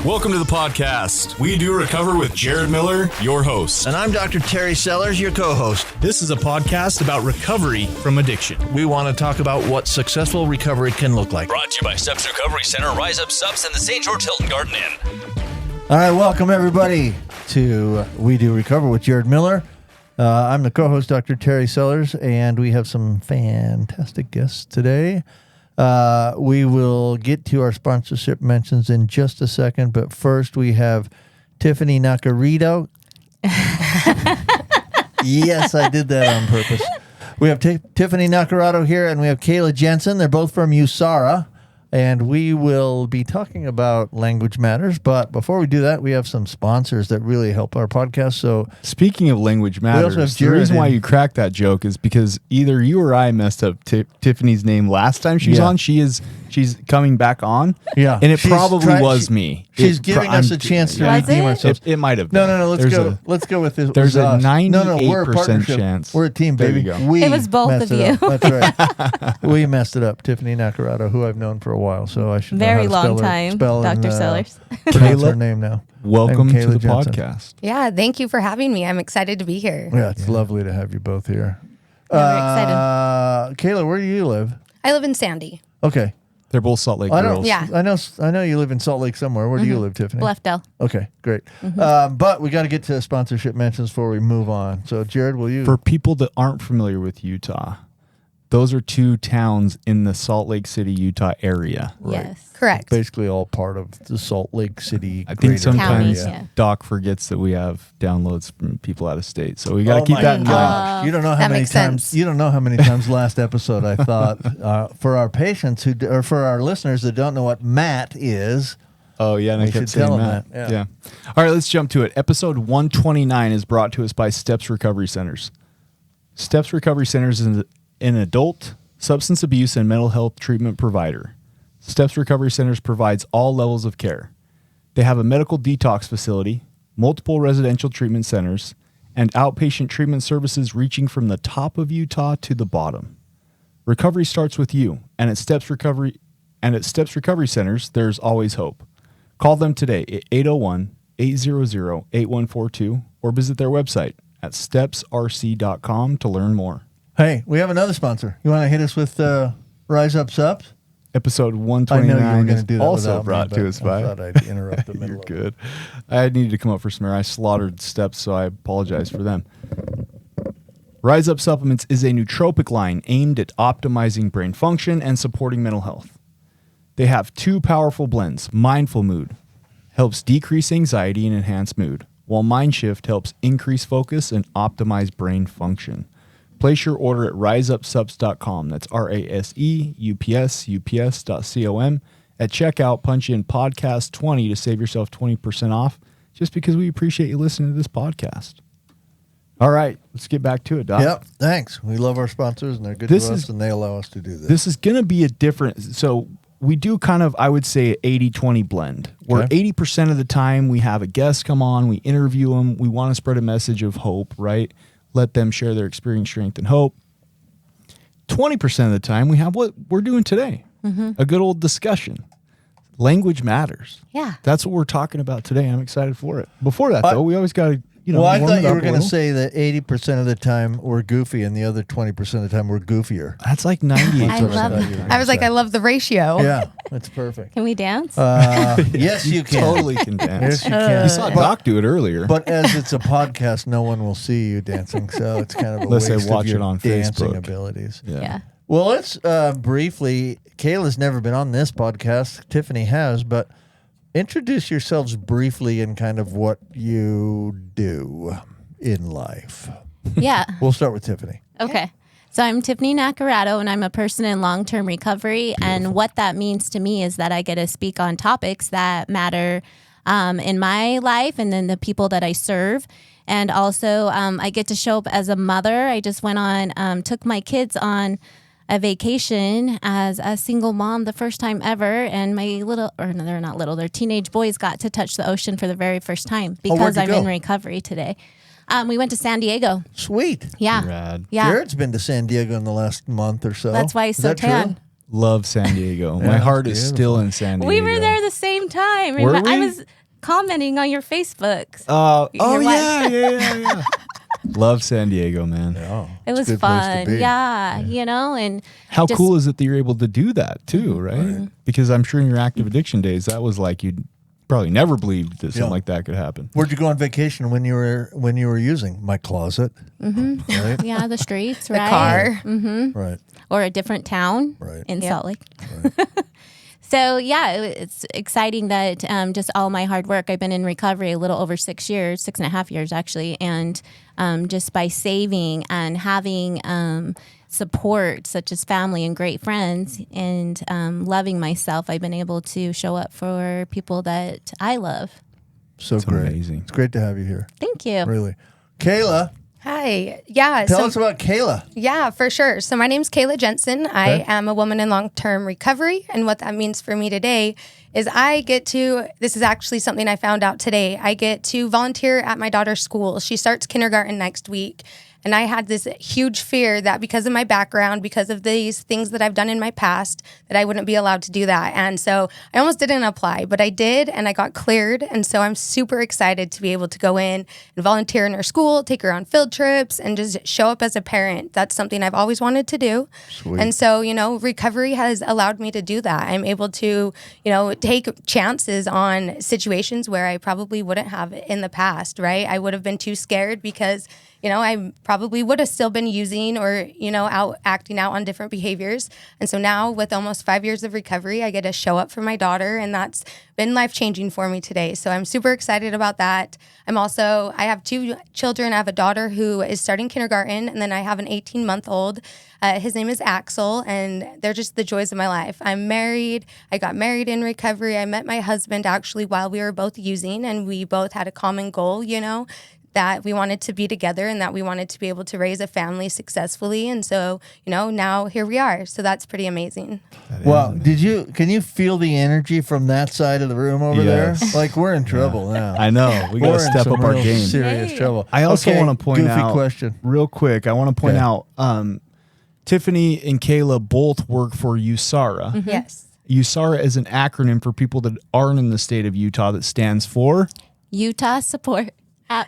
Welcome to the podcast. We do recover with Jared Miller, your host. And I'm Dr. Terry Sellers, your co-host. This is a podcast about recovery from addiction. We want to talk about what successful recovery can look like. Brought to you by Steps Recovery Center, Rise Up Subs, and the St. George Hilton Garden Inn. All right, welcome everybody to We Do Recover with Jared Miller. I'm the co-host, Dr. Terry Sellers, and we have some fantastic guests today. We will get to our sponsorship mentions in just a second, but first we have Tiffany Naccarato. Yes, I did that on purpose. We have Tiffany Naccarato here, and we have Kayla Jensen. They're both from USARA, and we will be talking about language matters. But before we do that, we have some sponsors that really help our podcast. So, speaking of language matters, the reason why you cracked that joke is because either you or I messed up Tiffany's name last time she was on. She's coming back on. Yeah, and it probably was me. She's giving us a chance to redeem ourselves. It might have been. No. Let's go with this. There's a 98% we're a partnership. chance. We're a team, baby. It was both of you. That's right. We messed it up. Tiffany Naccarato, who I've known for a while, so I should very know how to long time. Dr. Sellers. Pronounce her name now. Welcome to the Jensen. podcast. Yeah, thank you for having me. I'm excited to be here. Yeah, it's lovely to have you both here. We're excited. Kayla, where do you live? I live in Sandy. Okay. They're both Salt Lake girls. Yeah. I know you live in Salt Lake somewhere. Where do you live, Tiffany? Bluffdale. Okay, great. But we got to get to sponsorship mentions before we move on. So, Jared, will you? For people that aren't familiar with Utah, those are two towns in the Salt Lake City, Utah area. Right. Yes. Correct. Basically all part of the Salt Lake City. I think sometimes County, yeah. Doc forgets that we have downloads from people out of state, so we got to keep that in mind. Gosh. You don't know how That many makes times. sense. You don't know how many times last episode I thought for our patients or for our listeners that don't know what MAT is. Oh, yeah, and I We kept should tell saying them that. that, yeah. All right, let's jump to it. Episode 129 is brought to us by Steps Recovery Centers. Steps Recovery Centers is an adult substance abuse and mental health treatment provider. Steps Recovery Centers provides all levels of care. They have a medical detox facility, multiple residential treatment centers, and outpatient treatment services reaching from the top of Utah to the bottom. Recovery starts with you, and at Steps Recovery Centers, there's always hope. Call them today at 801-800-8142 or visit their website at stepsrc.com to learn more. Hey, we have another sponsor. You want to hit us with Rise Up Subs? Episode I know you 129 were going is to do that also without brought me, to but us by. I thought I'd interrupt the middle. You're of it. good. I needed to come up for some air. I slaughtered Steps, so I apologize for them. Rise Up Supplements is a nootropic line aimed at optimizing brain function and supporting mental health. They have two powerful blends. Mindful Mood helps decrease anxiety and enhance mood, while Mind Shift helps increase focus and optimize brain function. Place your order at riseupsubs.com. That's RASEUPS.com. At checkout, punch in podcast 20 to save yourself 20% off, just because we appreciate you listening to this podcast. All right, let's get back to it, Doc. Yep, thanks. We love our sponsors, and they're good This to us, is- and they allow us to do this. This is going to be a different, so we do kind of, I would say, an 80-20 blend, where Okay. 80% of the time we have a guest come on, we interview them, we want to spread a message of hope, right? Let them share their experience, strength, and hope. 20% of the time we have what we're doing today, a good old discussion. Language matters. Yeah. That's what we're talking about today. I'm excited for it. Before that, though, we always got to, well, I warm thought it you up were a going to little. say that 80% of the time we're goofy, and the other 20% of the time we're goofier. That's like 98%. I love what it. I was like, I love the ratio. Yeah, that's perfect. Can we dance? Yes, you can. Totally can dance. Yes, you can. You saw Doc do it earlier. But as it's a podcast, no one will see you dancing, so it's kind of a Unless they waste watch of your it on dancing Facebook. abilities. yeah. Well, let's briefly. Kayla's never been on this podcast. Tiffany has, but introduce yourselves briefly and kind of what you do in life. Yeah. We'll start with Tiffany. Okay. So I'm Tiffany Naccarato, and I'm a person in long-term recovery. And what that means to me is that I get to speak on topics that matter in my life and then the people that I serve. And also I get to show up as a mother. I just went on, took my kids on a vacation as a single mom the first time ever. And my little, or no, they're not little, they're teenage boys got to touch the ocean for the very first time because where'd you I'm go? in recovery today. We went to San Diego. Sweet. Yeah. Rad. Yeah. Jared's been to San Diego in the last month or so. That's why he's Is so that true? tan. Love San Diego. My heart is still in San Diego. We were there the same time. Were I we? was commenting on your Facebook. Oh Your wife. yeah. Love San Diego, man. Oh, It it's was a good place to fun. be. Yeah, you know, and How just- cool is it that you're able to do that too, right? Because I'm sure in your active addiction days, that was like you'd probably never believed that something like that could happen. Where'd you go on vacation when you were using my closet? Right? Yeah, the streets, The right? car. Right. Or a different town Right. in Yep. Salt Lake. So, yeah, it's exciting that just all my hard work, I've been in recovery a little over 6 years, 6.5 years actually. And just by saving and having support such as family and great friends and loving myself, I've been able to show up for people that I love. So It's great. amazing. It's great to have you here. Thank you. Really. Kayla, Hi. Yeah. tell us about Kayla. Yeah, for sure. So my name's Kayla Jensen. I am a woman in long-term recovery. And what that means for me today is this is actually something I found out today. I get to volunteer at my daughter's school. She starts kindergarten next week. And I had this huge fear that because of my background, because of these things that I've done in my past, that I wouldn't be allowed to do that. And so I almost didn't apply, but I did, and I got cleared. And so I'm super excited to be able to go in and volunteer in her school, take her on field trips, and just show up as a parent. That's something I've always wanted to do. Sweet. And so, recovery has allowed me to do that. I'm able to, take chances on situations where I probably wouldn't have in the past, right? I would have been too scared because I probably would have still been using or, acting out on different behaviors. And so now with almost 5 years of recovery, I get to show up for my daughter, and that's been life-changing for me today. So I'm super excited about that. I have 2 children. I have a daughter who is starting kindergarten, and then I have an 18-month-old. His name is Axel, and they're just the joys of my life. I'm married. I got married in recovery. I met my husband actually while we were both using, and we both had a common goal, that we wanted to be together and that we wanted to be able to raise a family successfully. And so, now here we are. So that's pretty amazing. Well, can you feel the energy from that side of the room over Yes. there? Like we're in trouble now. I know. We got We're to in step some up our real game. serious trouble. I also Okay, want to point goofy out question. real quick. I want to point Okay. out Tiffany and Kayla both work for USARA. Yes. USARA is an acronym for people that aren't in the state of Utah that stands for Utah Support.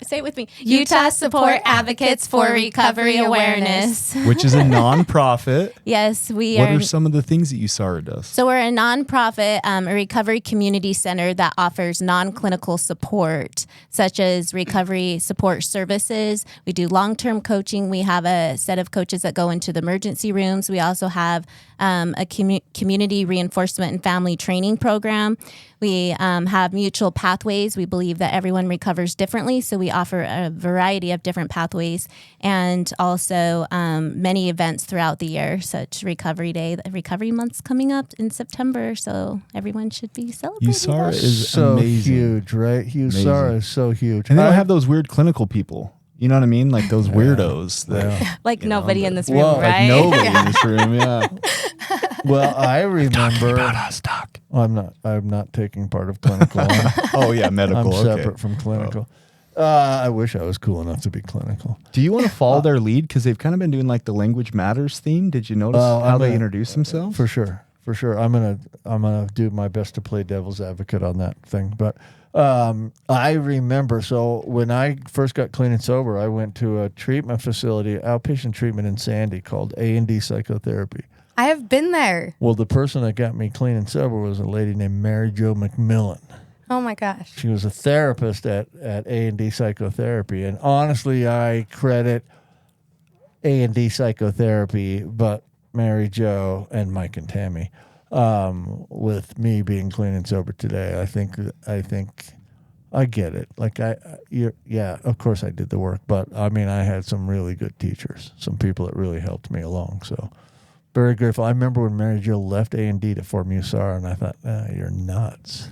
Say it with me. Utah Support Advocates for Recovery Awareness. which is a nonprofit. Yes, we What are. are some of the things that USARA does? So we're a nonprofit, a recovery community center that offers non-clinical support, such as recovery support services. We do long-term coaching. We have a set of coaches that go into the emergency rooms. We also have a community reinforcement and family training program. We have mutual pathways. We believe that everyone recovers differently, so we offer a variety of different pathways, and also many events throughout the year, such Recovery Day. The Recovery Month's coming up in September, so everyone should be celebrating. USARA that. is So amazing. huge, right? USARA is so huge. And they don't I- have those weird clinical people. You know what I mean? Like those weirdos. That, Like nobody in this room, Well, like right? nobody in this room. Yeah. Well, I remember. us, Doc. I'm not taking part of clinical. Oh yeah, medical. I'm okay. separate from clinical. I wish I was cool enough to be clinical. Do you want to follow their lead? Because they've kind of been doing like the Language Matters theme. Did you notice Oh, how I'm they gonna- introduce themselves? For sure. I'm gonna do my best to play devil's advocate on that thing. But I remember. So when I first got clean and sober, I went to a treatment facility, outpatient treatment in Sandy called A&D Psychotherapy. I have been there. Well, the person that got me clean and sober was a lady named Mary Jo McMillan. Oh my gosh. She was a therapist at A&D Psychotherapy, and honestly, I credit A&D Psychotherapy, but Mary Jo and Mike and Tammy, with me being clean and sober today. I think I get it. Like of course I did the work, but I mean, I had some really good teachers, some people that really helped me along. So very grateful. I remember when Mary Jo left A&D to form USARA, and I thought, you're nuts.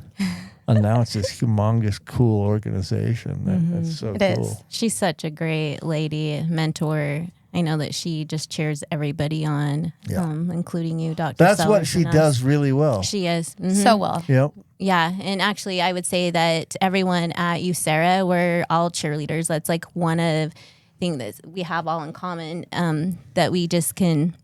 And now it's this humongous, cool organization. That's so It cool. is. She's such a great lady, mentor. I know that she just cheers everybody on, Yeah. Including you, Dr. That's what Sellers, she and us. does really well. She is. Mhm. So well. Yep. Yeah, and actually, I would say that everyone at USARA, we're all cheerleaders. That's like one of thing that we have all in common, that we just can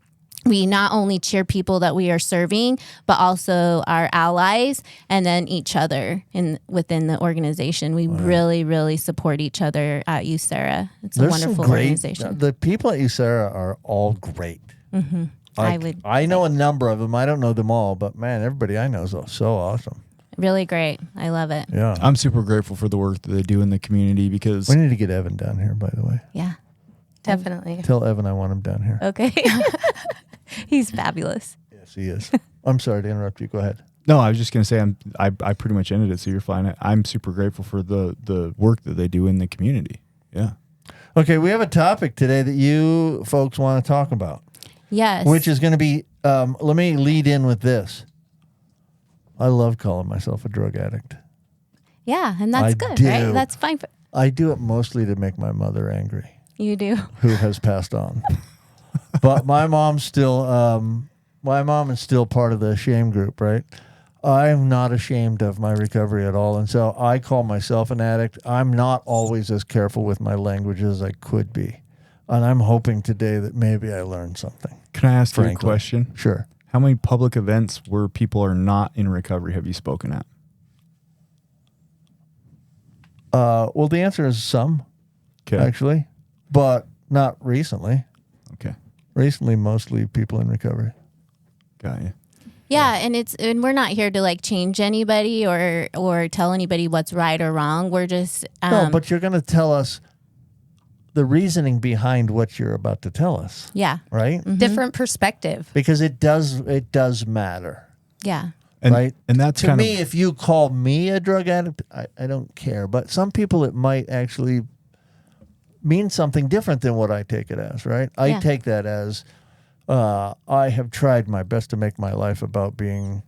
we not only cheer people that we are serving, but also our allies and then each other within the organization. We really, really support each other at USERRA. It's a wonderful organization. The people at USERRA are all great. Mm-hmm. I know a number of them. I don't know them all, but man, everybody I know is so awesome. Really great. I love it. Yeah. I'm super grateful for the work that they do in the community because We need to get Evan down here, by the way. Yeah. Definitely. Tell Evan I want him down here. Okay. He's fabulous. Yes, he is. I'm sorry to interrupt you. Go ahead. No, I was just gonna say I pretty much ended it, so you're fine. I'm super grateful for the work that they do in the community. Yeah. Okay, we have a topic today that you folks want to talk about. Yes. Which is going to be, let me lead in with this. I love calling myself a drug addict. Yeah, and that's I good, do. right? That's fine. I do it mostly to make my mother angry, You do. who has passed on. But my mom is still part of the shame group, right? I'm not ashamed of my recovery at all. And so I call myself an addict. I'm not always as careful with my language as I could be. And I'm hoping today that maybe I learned something. Can I ask you a Frankly. question? Sure. How many public events where people are not in recovery have you spoken at? Well, the answer is some, Okay. actually, but not recently. Okay. Recently, mostly people in recovery. Got you. Yeah, and we're not here to like change anybody or tell anybody what's right or wrong. We're just No, but you're going to tell us the reasoning behind what you're about to tell us, yeah. right? Different perspective. Because it does matter, Yeah. And, right? And that's To kind me, of if you call me a drug addict, I don't care. But some people, it might actually mean something different than what I take it as, right? I Yeah. take that as I have tried my best to make my life about being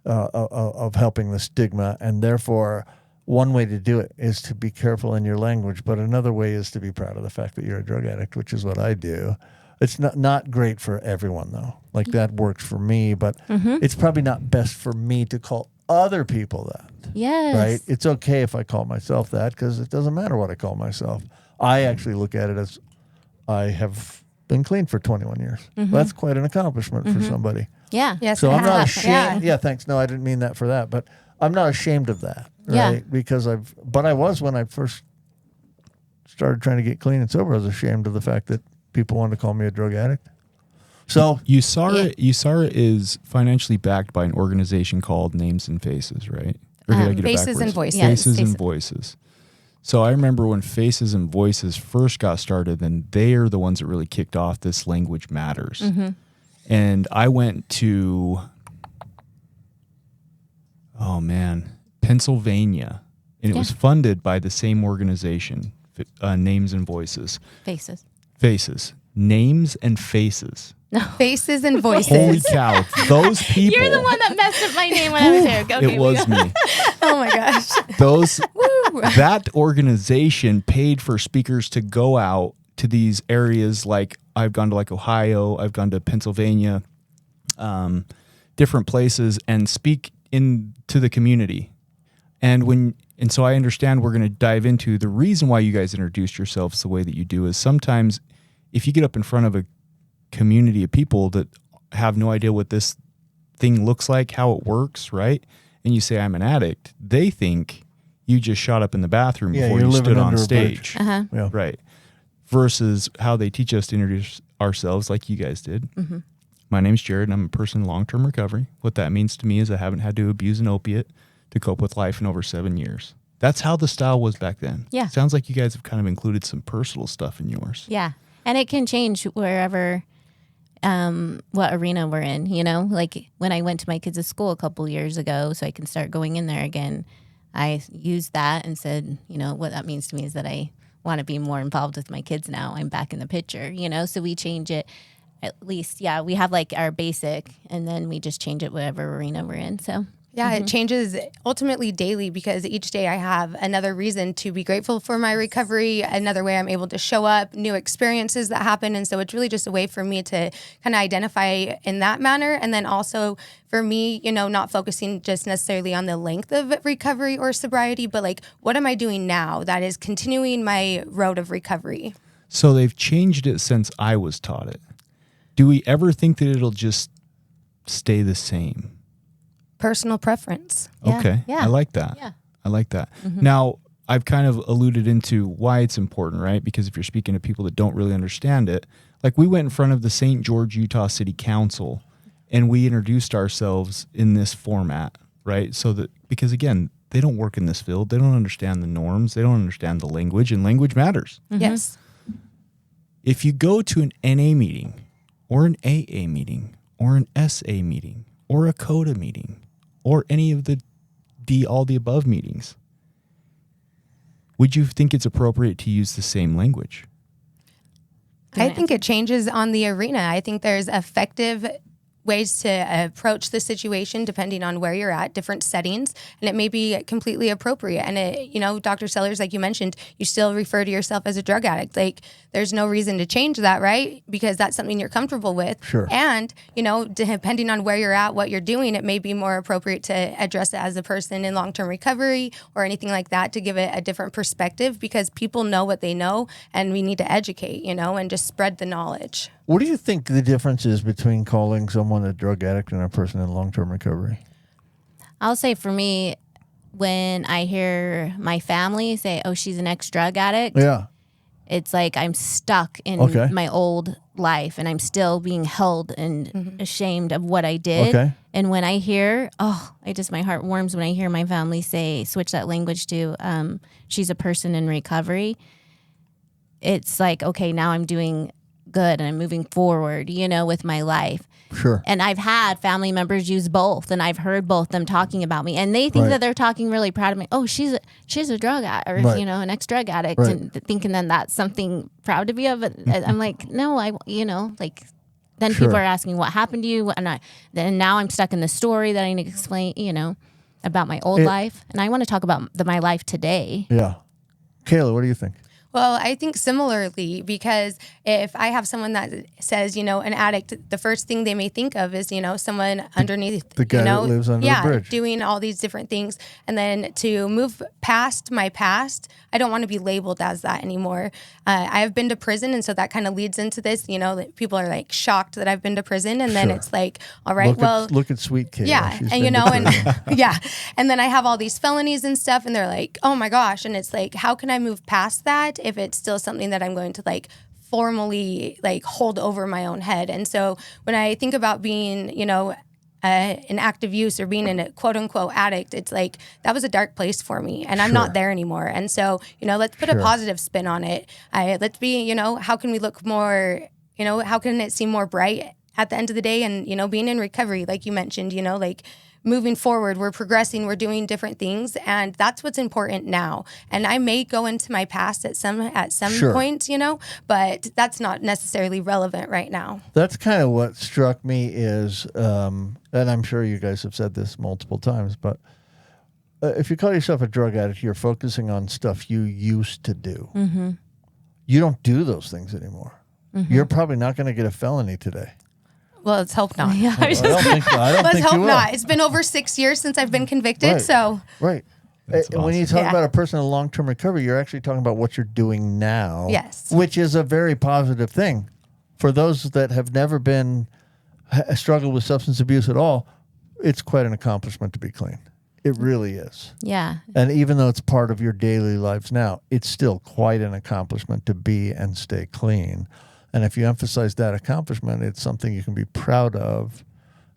of helping the stigma, and therefore one way to do it is to be careful in your language, but another way is to be proud of the fact that you're a drug addict, which is what I do. It's not great for everyone, though. Like, that works for me, but it's probably not best for me to call other people that, Yes. right? It's okay if I call myself that because it doesn't matter what I call myself. I actually look at it as I have been clean for 21 years. That's quite an accomplishment for somebody. Yeah. Yes. So it I'm not has. ashamed. Yeah. Yeah, thanks. No, I didn't mean that for that, but I'm not ashamed of that, Yeah. right? Because but I was when I first started trying to get clean and sober. I was ashamed of the fact that people wanted to call me a drug addict. So USARA is financially backed by an organization called Names and Faces, right? Or did I get it Faces backwards? and Voices. Yeah, Faces Faces. and Voices. So I remember when Faces and Voices first got started, then they are the ones that really kicked off this language matters. And I went to, Pennsylvania, and it was funded by the same organization, Names and Voices. Faces. Names and Faces. Faces and Voices. Holy cow. Those people. You're the one that messed up my name when I was there. Okay, It was me. Oh my gosh. That organization paid for speakers to go out to these areas. Like, I've gone to like Ohio, I've gone to Pennsylvania, different places, and speak into the community. And so I understand we're going to dive into the reason why you guys introduced yourselves the way that you do is sometimes if you get up in front of a community of people that have no idea what this thing looks like, how it works, right? And you say, I'm an addict, they think you just shot up in the bathroom before you stood on stage. Uh-huh. yeah. Right. Versus how they teach us to introduce ourselves like you guys did. My name's Jared, and I'm a person in long-term recovery. What that means to me is I haven't had to abuse an opiate to cope with life in over 7 years. That's how the style was back then. Yeah. Sounds like you guys have kind of included some personal stuff in yours. Yeah. And it can change wherever, what arena we're in, you know? Like when I went to my kids' school a couple years ago so I can start going in there again, I used that and said, you know, what that means to me is that I want to be more involved with my kids now. I'm back in the picture, you know? So we change it at least. Yeah, we have like our basic and then we just change it whatever arena we're in, so. Yeah, it changes ultimately daily because each day I have another reason to be grateful for my recovery, another way I'm able to show up, new experiences that happen. And so it's really just a way for me to kind of identify in that manner. And then also for me, you know, not focusing just necessarily on the length of recovery or sobriety, but like, what am I doing now that is continuing my road of recovery? So they've changed it since I was taught it. Do we ever think that it'll just stay the same? Personal preference. Yeah. Okay. Yeah. I like that. Yeah. I like that. Now, I've kind of alluded into why it's important, right? Because if you're speaking to people that don't really understand it, like we went in front of the St. George, Utah City Council and we introduced ourselves in this format, right? So that, because again, they don't work in this field. They don't understand the norms. They don't understand the language, and language matters. Yes. If you go to an NA meeting or an AA meeting or an SA meeting or a CODA meeting or any of the all the above meetings, would you think it's appropriate to use the same language? I think it changes on the arena. I think there's effective ways to approach the situation depending on where you're at, different settings, and it may be completely appropriate. And it, you know, Dr. Sellers, like you mentioned, you still refer to yourself as a drug addict. Like, there's no reason to change that, right? Because that's something you're comfortable with. Sure. And, you know, depending on where you're at, what you're doing, it may be more appropriate to address it as a person in long-term recovery or anything like that, to give it a different perspective, because people know what they know, and we need to educate, you know, and just spread the knowledge. What do you think the difference is between calling someone a drug addict and a person in long-term recovery? I'll say for me, when I hear my family say, "Oh, she's an ex-drug addict," Yeah. it's like I'm stuck in Okay. my old life and I'm still being held and ashamed of what I did. Okay. And when I hear, my heart warms when I hear my family switch that language to, she's a person in recovery. It's like, okay, now I'm doing good and I'm moving forward, you know, with my life. Sure. And I've had family members use both, and I've heard both them talking about me, and they think Right. that they're talking really proud of me. Oh, she's a drug addict, or Right. you know, an ex-drug addict, Right. and thinking then that's something proud to be of. But I'm like, no, then Sure. people are asking what happened to you, and then now I'm stuck in the story that I need to explain, you know, about my old life, and I want to talk about my life today. Yeah. Kayla, what do you think? Well, I think similarly, because if I have someone that says, you know, an addict, the first thing they may think of is, you know, someone underneath, the guy you know, that lives under the bridge. doing all these different things. And then to move past my past, I don't want to be labeled as that anymore. I have been to prison, and so that kind of leads into this, you know, that people are like shocked that I've been to prison. And then Sure. it's like, all right, Look at sweet Kayla. yeah, She's and you been know, to and prison. yeah, and then I have all these felonies and stuff, and they're like, oh my gosh, and it's like, how can I move past that if it's still something that I'm going to like formally like hold over my own head? And so when I think about being, you know, an active use or being in a quote unquote addict, it's like that was a dark place for me, and I'm Sure. not there anymore. And so, you know, let's put Sure. a positive spin on it. Let's be, you know, how can we look more, you know, how can it seem more bright at the end of the day? And, you know, being in recovery, like you mentioned, you know, like moving forward, we're progressing, we're doing different things, and that's what's important now. And I may go into my past at some Sure. point, you know, but that's not necessarily relevant right now. That's kind of what struck me is, and I'm sure you guys have said this multiple times, but if you call yourself a drug addict, you're focusing on stuff you used to do. Mm-hmm. You don't do those things anymore. Mm-hmm. You're probably not going to get a felony today. Well, let's hope not. Yeah, I don't think Let's you hope will. not. It's been over 6 years since I've been convicted, Right. so Right. That's When you talk Yeah. about a person in long-term recovery, you're actually talking about what you're doing now. Yes. Which is a very positive thing. For those that have never been struggled with substance abuse at all, it's quite an accomplishment to be clean. It really is. Yeah. And even though it's part of your daily lives now, it's still quite an accomplishment to be and stay clean. And if you emphasize that accomplishment, it's something you can be proud of.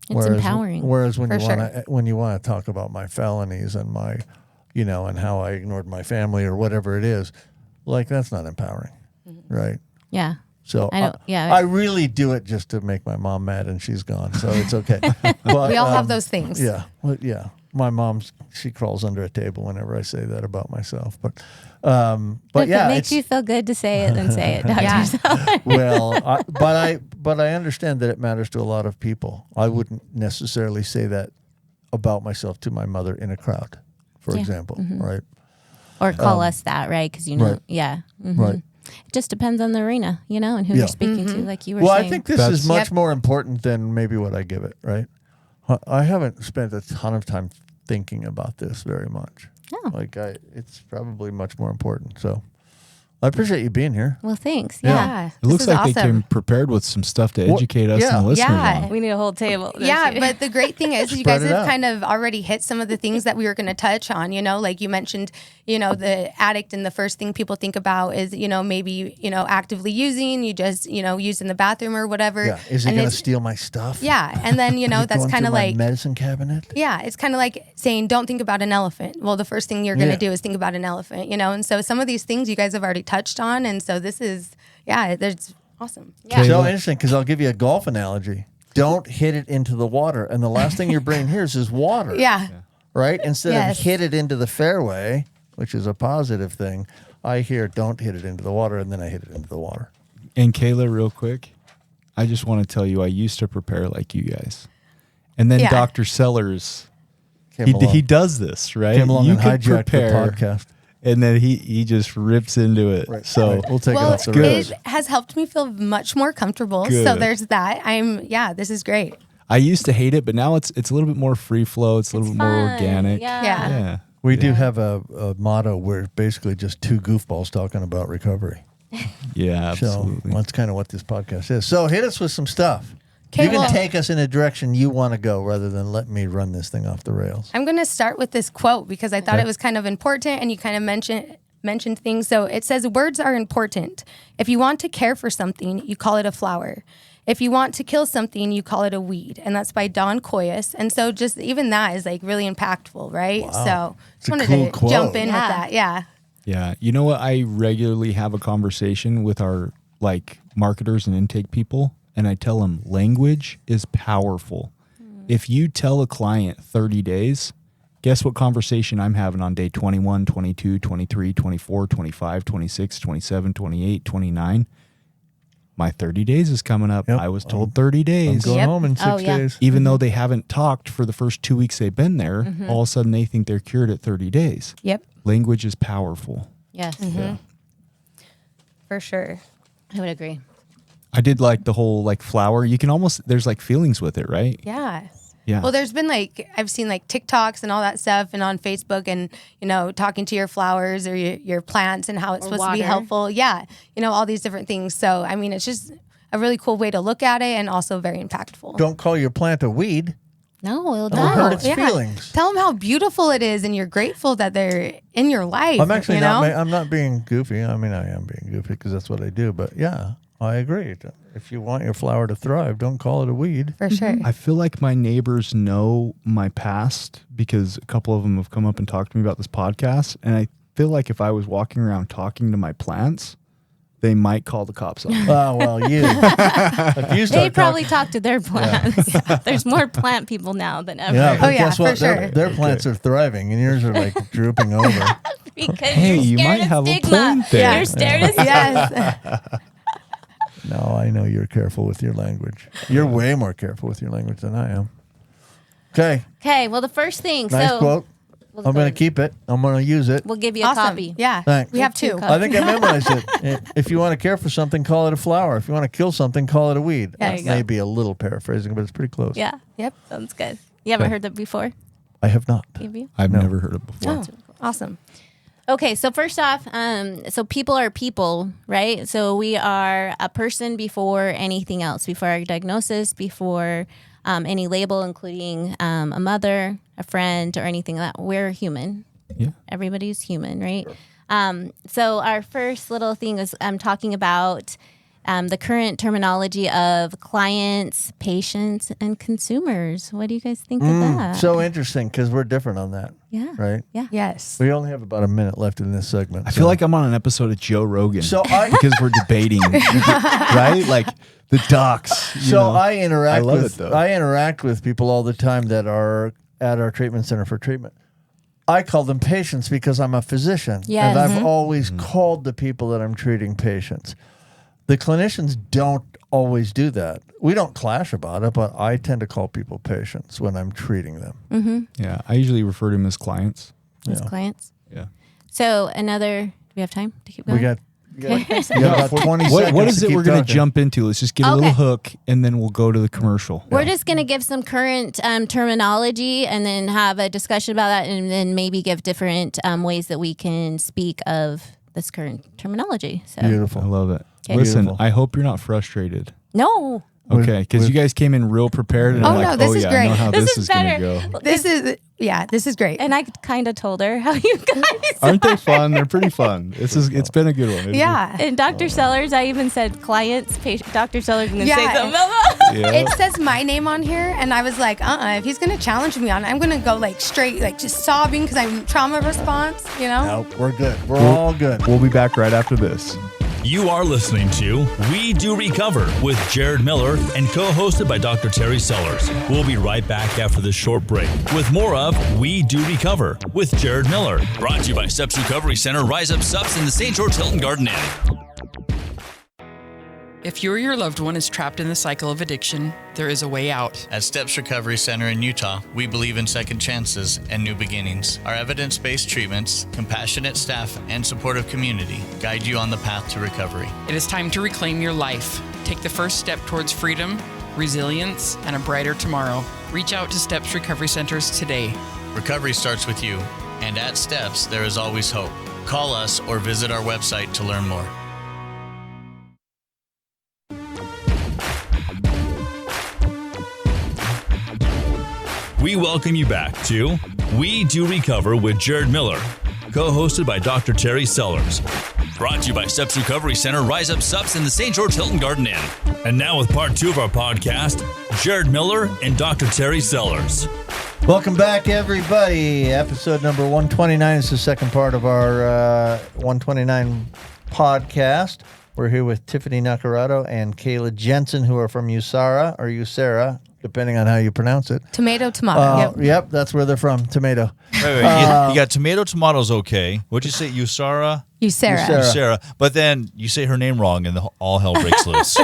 It's empowering. Whereas when For you want to talk about my felonies and my, you know, and how I ignored my family or whatever it is, like that's not empowering, right? Yeah. So I really do it just to make my mom mad, and she's gone, so it's okay. But, we all have those things. Yeah, well, yeah. My mom, she crawls under a table whenever I say that about myself. But If yeah, it makes you feel good to say it, then say it, Dr. Yeah. Sellers. well, but I understand that it matters to a lot of people. I wouldn't necessarily say that about myself to my mother in a crowd, for Yeah. example, right? Or call us that, right? Because, you know, Right. yeah. Mhm. Right. It just depends on the arena, you know, and who Yeah. you're speaking to, like you were Well, saying. I think this That's- is much Yep. more important than maybe what I give it, right? I haven't spent a ton of time thinking about this very much. Oh. Like it's probably much more important. So I appreciate you being here. Well, thanks. Yeah. Yeah. It looks This is like they awesome. came prepared with some stuff to educate us and the listeners Yeah. on. We need a whole table. Yeah, but the great thing is you Spread guys it have out. kind of already hit some of the things that we were going to touch on, like you mentioned, the addict, and the first thing people think about is, maybe, actively using, you just, use in the bathroom or whatever. Yeah. Is he And going to it's- steal my stuff? Yeah. And then, Is he that's going kind through of my like, medicine cabinet. yeah, it's kind of like saying, don't think about an elephant. Well, the first thing you're going to Yeah. do is think about an elephant, and so some of these things you guys have already touched on. And so this is, that's awesome. Yeah. So interesting, because I'll give you a golf analogy. Don't hit it into the water. And the last thing your brain hears is water. Yeah. Right? Instead Yes. of hit it into the fairway, which is a positive thing, I hear don't hit it into the water, and then I hit it into the water. And Kayla, real quick, I just want to tell you, I used to prepare like you guys. And then Yeah. Dr. Sellers, Came along, he does this, right? came along you and could hijacked prepare, the podcast. and then he just rips into it. Right. So Right. We'll take Well, it off the good. rails. it has helped me feel much more comfortable. So Good. there's that. This is great. I used to hate it, but now it's a little bit more free flow. It's a little bit more Fun. organic. Yeah. Yeah. Yeah. We do have a motto where basically just two goofballs talking about recovery. Yeah, absolutely. So that's kind of what this podcast is. So hit us with some stuff. Okay, You can well- take us in a direction you want to go rather than let me run this thing off the rails. I'm going to start with this quote because I thought Okay. it was kind of important, and you kind of mentioned things. So it says, words are important. If you want to care for something, you call it a flower. If you want to kill something, you call it a weed. And that's by Don Coyus. And so just even that is like really impactful, right? So It's just a wanted cool to quote. jump in Yeah. with that. Yeah. Yeah. You know what? I regularly have a conversation with our marketers and intake people, and I tell them language is powerful. If you tell a client 30 days, guess what conversation I'm having on day 21, 22, 23, 24, 25, 26, 27, 28, 29. My 30 days is coming up. Yep. I was told 30 I'm days. going Yep. home in 6 Oh, yeah. days. Even though they haven't talked for the first 2 weeks they've been there, all of a sudden they think they're cured at 30 days. Yep. Language is powerful. Yes. For sure. I would agree. I did like the whole flower. You can almost, there's feelings with it, right? Yeah. Yeah. Well, there's been I've seen TikToks and all that stuff, and on Facebook, and talking to your flowers or your plants and how it's supposed to be water. helpful. Yeah, all these different things. So I mean, it's just a really cool way to look at it, and also very impactful. Don't call your plant a weed. No, it'll It'll hurt its Yeah. feelings. Tell them how beautiful it is, and you're grateful that they're in your life. I'm actually you not. know? I'm not being goofy. I mean, I am being goofy because that's what I do. But yeah, I agree. If you want your flower to thrive, don't call it a weed. For sure. I feel like my neighbors know my past because a couple of them have come up and talked to me about this podcast. And I feel like if I was walking around talking to my plants, they might call the cops on me. Oh, well, you. If you They start probably talk to their plants. There's more plant people now than ever. yeah, but Oh, yeah, guess what? for sure. Their plants are thriving, and yours are drooping over. Because Hey, you're you scared might of have a stigma. point there. You're scared of stigma. Yes. No, I know you're careful with your language. You're way more careful with your language than I am. Okay, Okay, well, the first thing. nice so quote. we'll I'm going go- to keep it. I'm going to use it. We'll give you a Awesome. copy. Yeah. Thanks. We have Two two. cups. I think I memorized it. If you want to care for something, call it a flower. If you want to kill something, call it a weed. There That you go. may be a little paraphrasing, but it's pretty close. Yeah. Yep. Sounds good. You haven't heard that before? I have not. Have you? I've No. never heard it before. Oh, awesome. Okay, so first off, so people are people, right? So we are a person before anything else, before our diagnosis, before any label, including a mother, a friend, or anything like that. We're human. Yeah. Everybody's human, right? So our first little thing is I'm talking about the current terminology of clients, patients, and consumers. What do you guys think of that? So interesting because we're different on that, yeah. right? Yeah. Yes. We only have about a minute left in this segment. I feel like I'm on an episode of Joe Rogan. So I- because we're debating, right? Like the docs. you know. I interact I love with it, though. I interact with people all the time that are at our treatment center for treatment. I call them patients because I'm a physician, Yes. and I've always called the people that I'm treating patients. The clinicians don't always do that. We don't clash about it, but I tend to call people patients when I'm treating them. Yeah, I usually refer to them as clients. As Yeah. clients. Yeah. So another, do we have time to keep going? We got about 20 seconds. What is to it keep we're going to talking. jump into? Let's just get a Okay. little hook, and then we'll go to the commercial. We're just going to give some current terminology and then have a discussion about that and then maybe give different ways that we can speak of this current terminology. So Beautiful. I love it. Okay. Listen, Beautiful. I hope you're not frustrated. no, Okay, because you guys came in real prepared, and Oh, I'm no, like, this oh is yeah, I great. know how This this is is gonna better. go. This is great. and I kind of told her how you guys. Aren't they fun? They're pretty fun. It's been a good one. isn't it? Yeah. And Dr. Sellers, I even said clients, patient, Dr. Sellers, and then Yeah. say something. Yeah. It says my name on here, and I was like, if he's gonna challenge me on it, I'm gonna go like straight, like just sobbing because I'm trauma response, you know? No, we're good. We're all good. We'll be back right after this. You are listening to We Do Recover with Jared Miller and co-hosted by Dr. Terry Sellers. We'll be right back after this short break with more of We Do Recover with Jared Miller. Brought to you by Steps Recovery Center, Rise Up Subs in the St. George Hilton Garden Inn. If you or your loved one is trapped in the cycle of addiction, there is a way out. At Steps Recovery Center in Utah, we believe in second chances and new beginnings. Our evidence-based treatments, compassionate staff, and supportive community guide you on the path to recovery. It is time to reclaim your life. Take the first step towards freedom, resilience, and a brighter tomorrow. Reach out to Steps Recovery Centers today. Recovery starts with you, and at Steps, there is always hope. Call us or visit our website to learn more. We welcome you back to We Do Recover with Jared Miller, co-hosted by Dr. Terry Sellers. Brought to you by Steps Recovery Center, Rise Up Subs in the St. George Hilton Garden Inn. And now with part 2 of our podcast, Jared Miller and Dr. Terry Sellers. Welcome back, everybody. Episode number 129 is the second part of our 129 podcast. We're here with Tiffany Naccarato and Kayla Jensen, who are from USARA, depending on how you pronounce it. Tomato. Yep, that's where they're from. Tomato. Wait, you got tomatoes okay. What'd you say? USARA? Sarah. Sarah. But then you say her name wrong and all hell breaks loose. So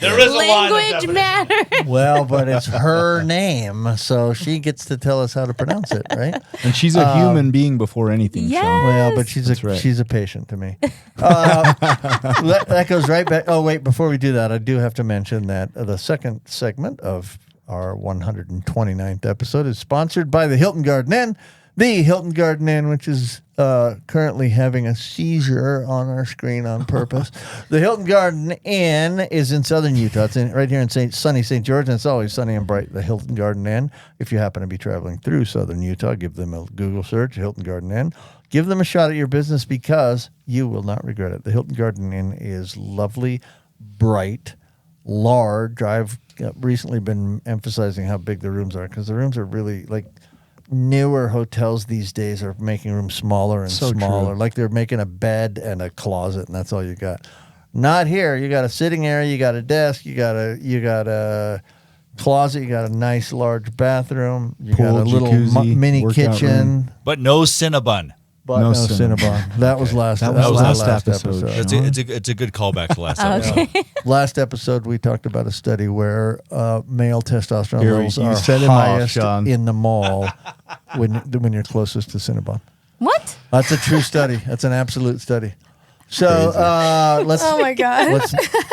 there is a line of Language matters. Well, but it's her name, so she gets to tell us how to pronounce it, right? And she's a human being before anything. Yes. Sean. Well, but she's That's right. she's a patient to me. That goes right back. Oh, wait, before we do that, I do have to mention that the second segment of our 129th episode is sponsored by the Hilton Garden Inn. The Hilton Garden Inn, which is currently having a seizure on our screen on purpose. The Hilton Garden Inn is in southern Utah. It's right here in sunny St. George, and it's always sunny and bright. The Hilton Garden Inn. If you happen to be traveling through southern Utah, give them a Google search, Hilton Garden Inn. Give them a shot at your business because you will not regret it. The Hilton Garden Inn is lovely, bright, large. I've recently been emphasizing how big the rooms are because the rooms are really like newer hotels these days are making rooms smaller and So smaller. true. Like they're making a bed and a closet and that's all you got. Not here. You got a sitting area, you got a desk, you got a closet, you got a nice large bathroom, you Pool, got a little jacuzzi, mini workout kitchen. room. But no Cinnabon. But No no Cinnabon. Cinnabon. That was last. That that was was last the episode. It's a good callback to last episode. Okay. Last episode, we talked about a study where male testosterone Here, levels you are set him off, highest Sean. in the mall when you're closest to Cinnabon. What? That's a true study. That's an absolute study. So let's Oh my God.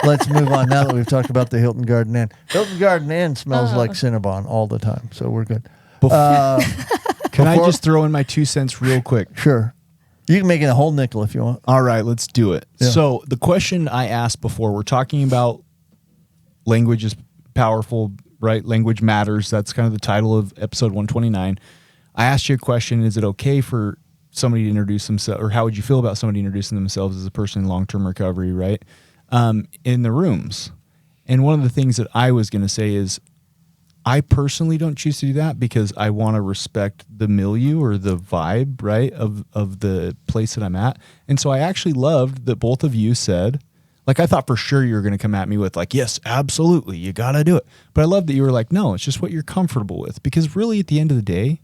let's move on now that we've talked about the Hilton Garden Inn. Hilton Garden Inn smells like Cinnabon all the time, so we're good. Can I before- just throw in my 2 cents real quick? Sure, you can make it a whole nickel if you want. All right, let's do it. Yeah. So the question I asked before, we're talking about language is powerful, right? Language matters. That's kind of the title of episode 129. I asked you a question. Is it okay for somebody to introduce themselves, or how would you feel about somebody introducing themselves as a person in long-term recovery, right? In the rooms. And one of the things that I was going to say is I personally don't choose to do that because I want to respect the milieu or the vibe, right, of the place that I'm at. And so I actually loved that both of you said, like, I thought for sure you were going to come at me with like, yes, absolutely, you got to do it. But I love that you were like, no, it's just what you're comfortable with. Because really at the end of the day,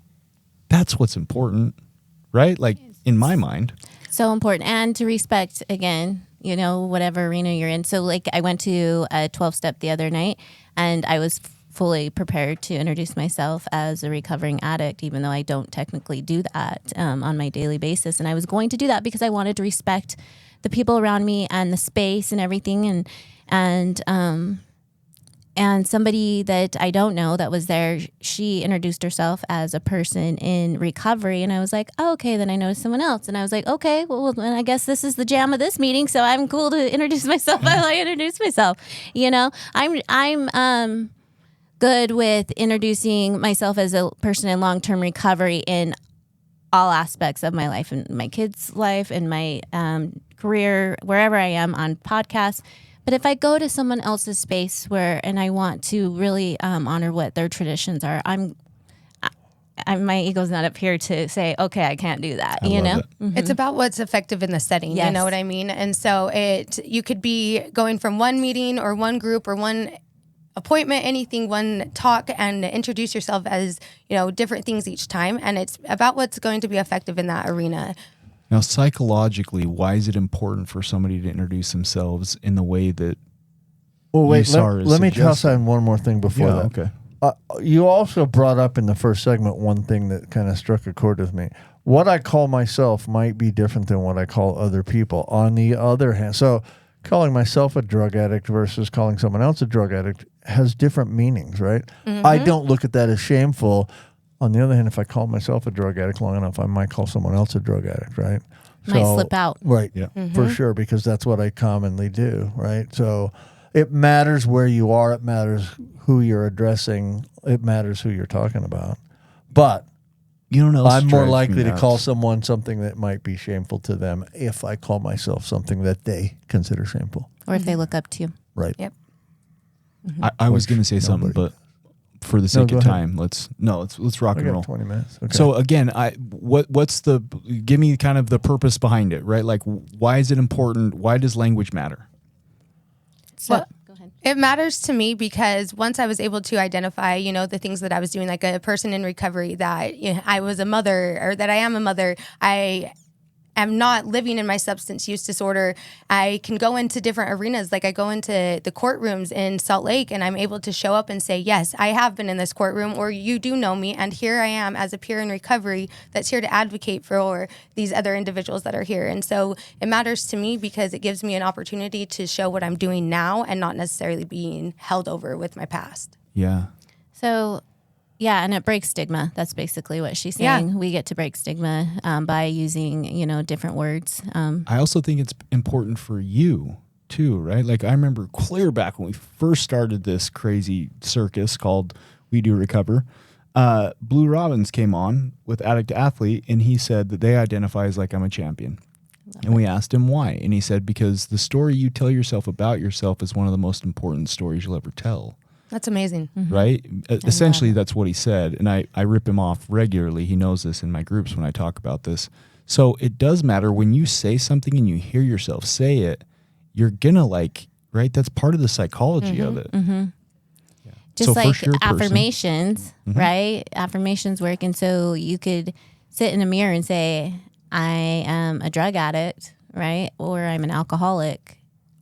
that's what's important, right? Like in my mind. So important. And to respect, again, whatever arena you're in. So like I went to a 12-step the other night and I was fully prepared to introduce myself as a recovering addict, even though I don't technically do that on my daily basis. And I was going to do that because I wanted to respect the people around me and the space and everything. And and somebody that I don't know that was there, she introduced herself as a person in recovery. And I was like, oh, okay, then I noticed someone else. And I was like, okay, well, then I guess this is the jam of this meeting. So I'm cool to introduce myself while I introduce myself. I'm good with introducing myself as a person in long-term recovery in all aspects of my life, in my kids' life, in my career, wherever I am on podcasts. But if I go to someone else's space and I want to really honor what their traditions are, my ego's not up here to say, okay, I can't do that. Mm-hmm. It's about what's effective in the setting. Yes. You know what I mean? And so you could be going from one meeting or one group or one appointment, anything, one talk, and introduce yourself as, different things each time. And it's about what's going to be effective in that arena. Now, psychologically, why is it important for somebody to introduce themselves in the way that let me toss on one more thing before that. Okay. You also brought up in the first segment one thing that kind of struck a chord with me. What I call myself might be different than what I call other people. On the other hand, so calling myself a drug addict versus calling someone else a drug addict has different meanings, right? Mm-hmm. I don't look at that as shameful. On the other hand, if I call myself a drug addict long enough, I might call someone else a drug addict, right? Might slip out. Right, yeah. Mm-hmm. For sure, because that's what I commonly do, right? So it matters where you are. It matters who you're addressing. It matters who you're talking about. But I'm more likely to call someone something that might be shameful to them if I call myself something that they consider shameful. Or if they look up to you. Right. Yep. Mm-hmm. I was going to say something, but for the sake of time, let's rock and roll. 20 minutes. Okay. So again, give me kind of the purpose behind it, right? Like, why is it important? Why does language matter? Well, go ahead. It matters to me because once I was able to identify, the things that I was doing, like a person in recovery, that I was a mother or that I am a mother, I am not living in my substance use disorder. I can go into different arenas. Like I go into the courtrooms in Salt Lake and I'm able to show up and say, yes, I have been in this courtroom, or you do know me. And here I am as a peer in recovery that's here to advocate for these other individuals that are here. And so it matters to me because it gives me an opportunity to show what I'm doing now and not necessarily being held over with my past. Yeah. So, yeah, and it breaks stigma. That's basically what she's saying. Yeah. We get to break stigma by using, different words. I also think it's important for you too, right? Like I remember clear back when we first started this crazy circus called We Do Recover, Blue Robbins came on with Addict to Athlete, and he said that they identify as like, I'm a champion. And we asked him why. And he said, because the story you tell yourself about yourself is one of the most important stories you'll ever tell. That's amazing. Mm-hmm. Right? Essentially, that's what he said. And I rip him off regularly. He knows this in my groups when I talk about this. So it does matter when you say something and you hear yourself say it, you're going to right? That's part of the psychology of it. Mm-hmm. Yeah. Just so like affirmations, mm-hmm. right? Affirmations work. And so you could sit in a mirror and say, I am a drug addict, right? Or I'm an alcoholic.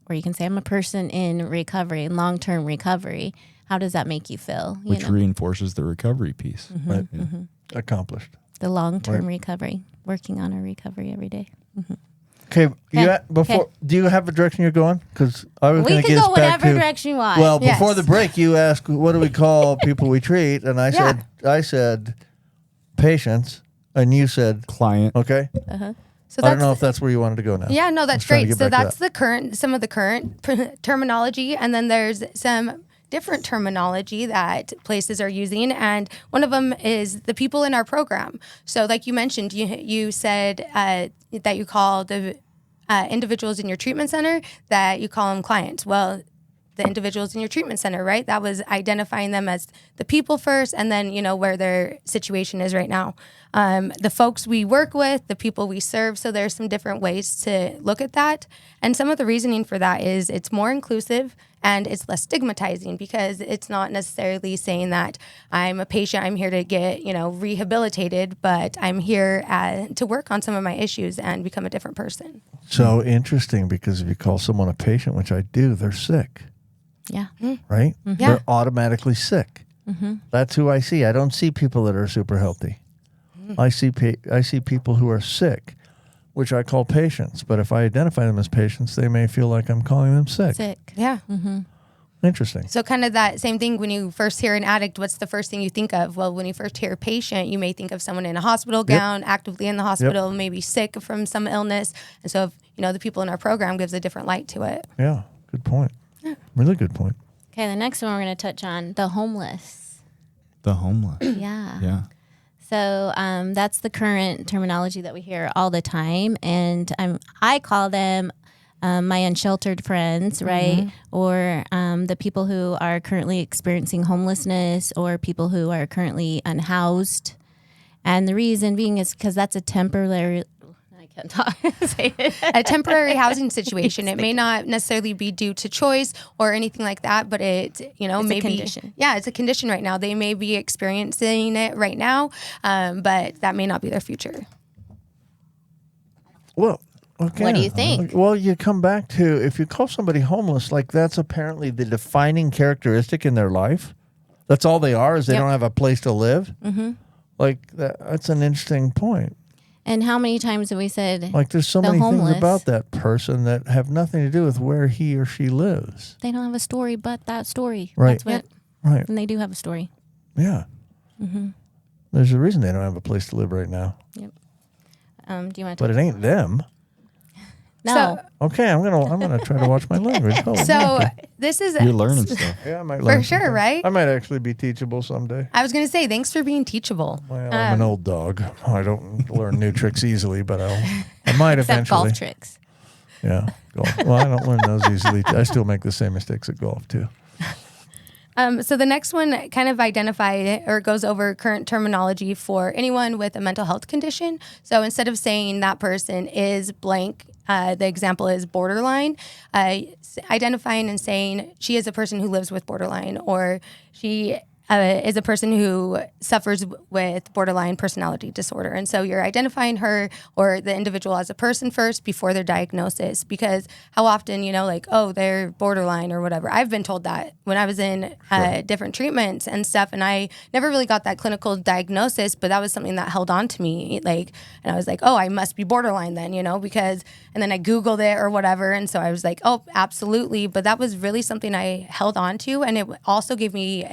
Or you can say, I'm a person in recovery, in long-term recovery. How does that make you feel? Which reinforces the recovery piece. Mm-hmm, right. Mm-hmm. Accomplished. The long-term recovery, working on our recovery every day. Mm-hmm. Okay. Do you have a direction you're going? Because I was going to get us back to... We can go whatever direction you want. Well, before the break, you asked, what do we call people we treat? And I said patients, and you said... client. Okay. Uh-huh. So I don't know if that's where you wanted to go now. Yeah, no, that's great. So that's some of the current terminology, and then there's some different terminology that places are using, and one of them is the people in our program. So like you mentioned, you said that you call the individuals in your treatment center, that you call them clients. Well, the individuals in your treatment center, right? That was identifying them as the people first, and then, where their situation is right now. The folks we work with, the people we serve. So there's some different ways to look at that. And some of the reasoning for that is it's more inclusive and it's less stigmatizing, because it's not necessarily saying that I'm a patient, I'm here to get, rehabilitated, but I'm here to work on some of my issues and become a different person. So interesting, because if you call someone a patient, which I do, they're sick. Yeah. Right? Mm-hmm. They're automatically sick. Mm-hmm. That's who I see. I don't see people that are super healthy. I see people who are sick, which I call patients. But if I identify them as patients, they may feel like I'm calling them sick. Sick. Yeah. Mm-hmm. Interesting. So kind of that same thing when you first hear an addict, what's the first thing you think of? Well, when you first hear a patient, you may think of someone in a hospital gown, actively in the hospital, maybe sick from some illness. And so, the people in our program gives a different light to it. Yeah, good point. Really good point. Okay, the next one we're going to touch on, the homeless. The homeless. Yeah. Yeah. So that's the current terminology that we hear all the time. And I call them my unsheltered friends, right? Or the people who are currently experiencing homelessness or people who are currently unhoused. And the reason being is because that's a temporary... I can't talk. Say it. A temporary housing situation. It may not necessarily be due to choice or anything like that, but it, maybe a condition. Yeah, it's a condition right now. They may be experiencing it right now, but that may not be their future. Well, okay. What do you think? Well, you come back to, if you call somebody homeless, like that's apparently the defining characteristic in their life. That's all they are, is they don't have a place to live. Mm-hmm. Like that's an interesting point. And how many times have we said, like, there's so many things about that person that have nothing to do with where he or she lives. They don't have a story but that story. Right. That's what, right. And they do have a story. Yeah. Mm-hmm. There's a reason they don't have a place to live right now. Yep. Do you want to? But it ain't them. No. So, okay, I'm gonna try to watch my language. Oh, so this is You're learning stuff. yeah, I might learn for sure, sometime. right? I might actually be teachable someday. I was going to say, thanks for being teachable. Well, I'm an old dog. I don't learn new tricks easily, but I might Except eventually. golf tricks. Yeah, golf. Well, I don't learn those easily. I still make the same mistakes at golf too. So the next one kind of identifies or goes over current terminology for anyone with a mental health condition. So instead of saying that person is blank, the example is borderline, identifying and saying she is a person who lives with borderline, or she is a person who suffers with borderline personality disorder. And so you're identifying her or the individual as a person first before their diagnosis, because how often, like, oh, they're borderline or whatever. I've been told that when I was in different treatments and stuff, and I never really got that clinical diagnosis, but that was something that held on to me. And I was like, oh, I must be borderline then, because, and then I Googled it or whatever. And so I was like, oh, absolutely. But that was really something I held on to. And it also gave me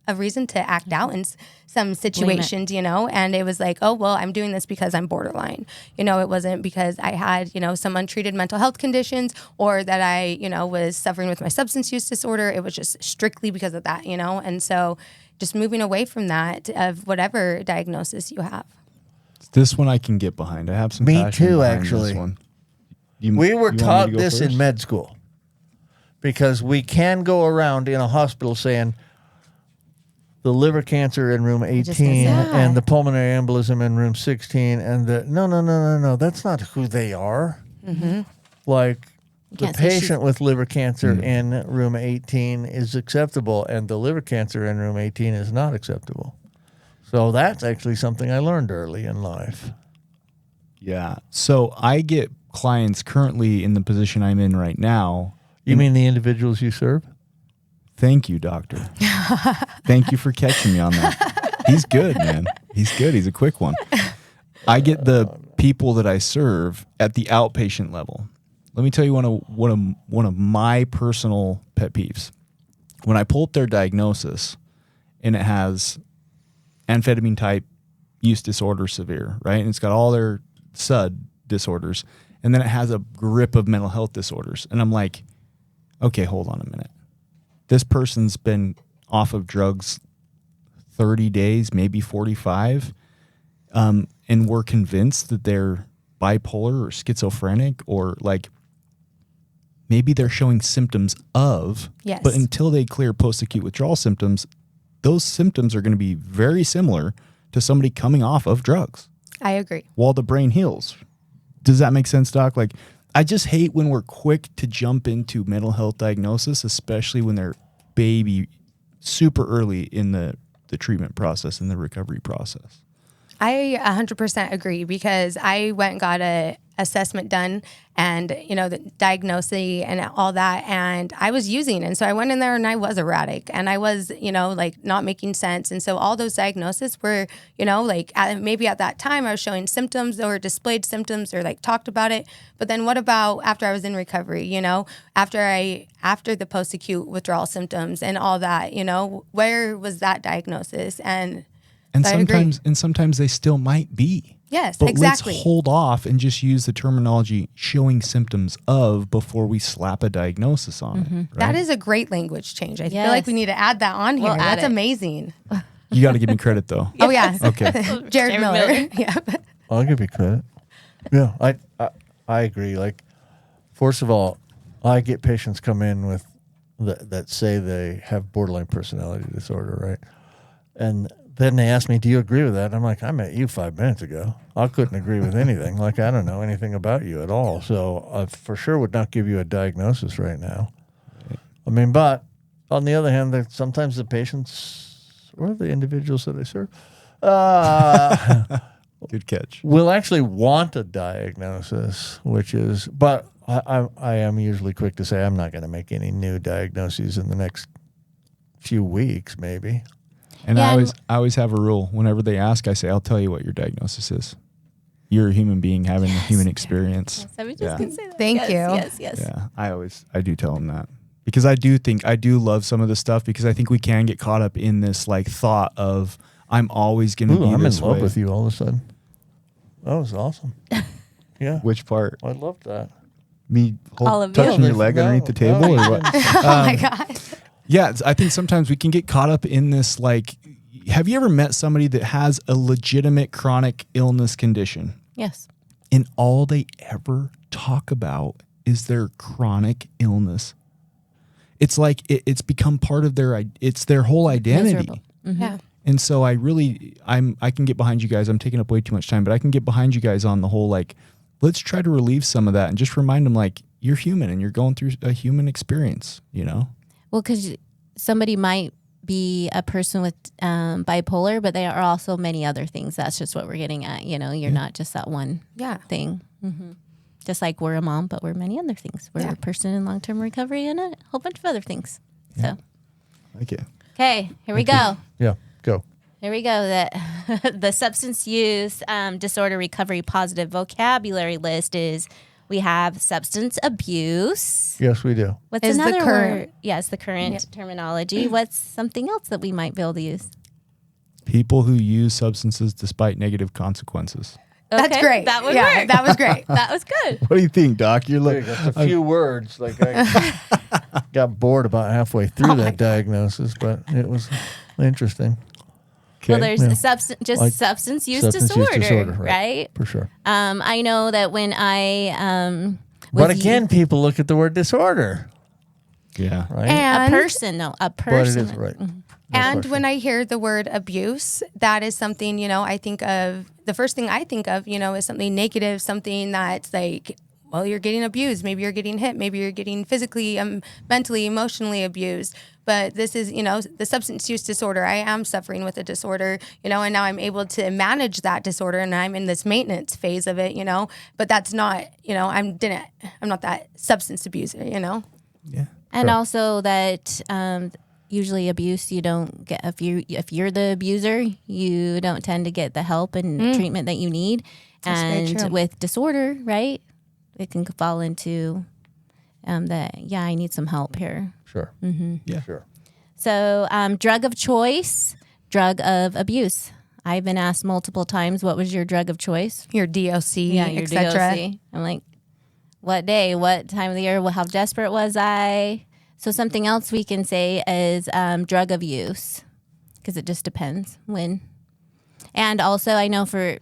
a reason to act out in some situations, and it was like, oh, well, I'm doing this because I'm borderline. It wasn't because I had, some untreated mental health conditions or that I, was suffering with my substance use disorder. It was just strictly because of that, and so just moving away from that of whatever diagnosis you have. This one I can get behind. I have some Me passion too, behind actually. This one. We were taught this first? in med school because we can go around in a hospital saying the liver cancer in room 18 and the pulmonary embolism in room 16 and the no, that's not who they are. Mm-hmm. Like the patient with liver cancer in room 18 is acceptable and the liver cancer in room 18 is not acceptable. So that's actually something I learned early in life. Yeah. So I get clients currently in the position I'm in right now. You mean the individuals you serve? Thank you, doctor. Thank you for catching me on that. He's good, man. He's good. He's a quick one. I get the people that I serve at the outpatient level. Let me tell you one of my personal pet peeves. When I pull up their diagnosis and it has amphetamine type use disorder severe, right? And it's got all their SUD disorders. And then it has a grip of mental health disorders. And I'm like, okay, hold on a minute. This person's been off of drugs 30 days, maybe 45, and we're convinced that they're bipolar or schizophrenic or like maybe they're showing symptoms of, yes. But until they clear post-acute withdrawal symptoms, those symptoms are going to be very similar to somebody coming off of drugs. I agree. While the brain heals. Does that make sense, Doc? Like, I just hate when we're quick to jump into mental health diagnosis, especially when they're baby super early in the treatment process and the recovery process. I 100% agree because I went and got a assessment done and, the diagnosis and all that. And I was using. And so I went in there and I was erratic and I was, like not making sense. And so all those diagnoses were, maybe at that time I was showing symptoms or displayed symptoms or like talked about it. But then what about after I was in recovery, after the post-acute withdrawal symptoms and all that, where was that diagnosis? And sometimes they still might be. Yes, but exactly. Let's hold off and just use the terminology showing symptoms of before we slap a diagnosis on it. Right? That is a great language change. I feel like we need to add that on here. That's amazing. You got to give me credit though. Oh yeah. Okay. Jared Miller. Yeah. I'll give you credit. Yeah, I agree. Like, first of all, I get patients come in with that say they have borderline personality disorder, right? And then they ask me, do you agree with that? I'm like, I met you 5 minutes ago. I couldn't agree with anything. Like, I don't know anything about you at all. So I for sure would not give you a diagnosis right now. I mean, but on the other hand, sometimes the patients or the individuals that I serve good catch. will actually want a diagnosis, but I am usually quick to say I'm not going to make any new diagnoses in the next few weeks, maybe. And I always have a rule. Whenever they ask, I say, I'll tell you what your diagnosis is. You're a human being having a human experience. Yes, I was just going to say that. Thank you. Yes. Yeah, I do tell them that. Because I do love some of the stuff because I think we can get caught up in this like thought of I'm always going to be I'm this in love way. with you all of a sudden. That was awesome. Yeah. Which part? I love that. Me All of touching you. your leg underneath the table or what? Oh my God. Yeah, I think sometimes we can get caught up in this, like, have you ever met somebody that has a legitimate chronic illness condition Yes. and all they ever talk about is their chronic illness? It's like it's become part of it's their whole identity. Mm-hmm. Yeah. And so I can get behind you guys. I'm taking up way too much time, but I can get behind you guys on the whole, like, let's try to relieve some of that and just remind them, like, you're human and you're going through a human experience, Well, because somebody might be a person with bipolar, but they are also many other things. That's just what we're getting at. You're not just that one thing. Mm-hmm. Just like we're a mom, but we're many other things. We're a person in long-term recovery and a whole bunch of other things. So, Like it. okay, here we go. Yeah, go. Here we go. The substance use disorder recovery positive vocabulary list is we have substance abuse. Yes, we do. What's Is the another current- word? Yes, the current terminology. What's something else that we might be able to use? People who use substances despite negative consequences. That's Okay, great. That would yeah, work. that was great. That was good. What do you think, Doc? You're like, That's a few words. Like, I got bored about halfway through that diagnosis, but it was interesting. Well, there's Yeah. substance use Substance use disorder, right? right? For sure. I know that when I But was again, people look at the word disorder, yeah. right? a And person, no, a But it person. is right. No And question. when I hear the word abuse, that is something, I think of, the first thing I think of, is something negative, something that's like, well, you're getting abused. Maybe you're getting hit. Maybe you're getting physically, mentally, emotionally abused. But this is, the substance use disorder. I am suffering with a disorder, and now I'm able to manage that disorder and I'm in this maintenance phase of it, but that's not, I'm not that substance abuser, Yeah. And also that usually abuse you don't get if you're the abuser, you don't tend to get the help and treatment that you need. That's very And true. with disorder, right, it can fall into I need some help here. Sure. Yeah. Sure. So drug of choice, drug of abuse. I've been asked multiple times, what was your drug of choice? your DOC, Your etc. DOC. I'm like, what day, what time of the year, how desperate was I? So something else we can say is drug of use, because it just depends when. And also I know for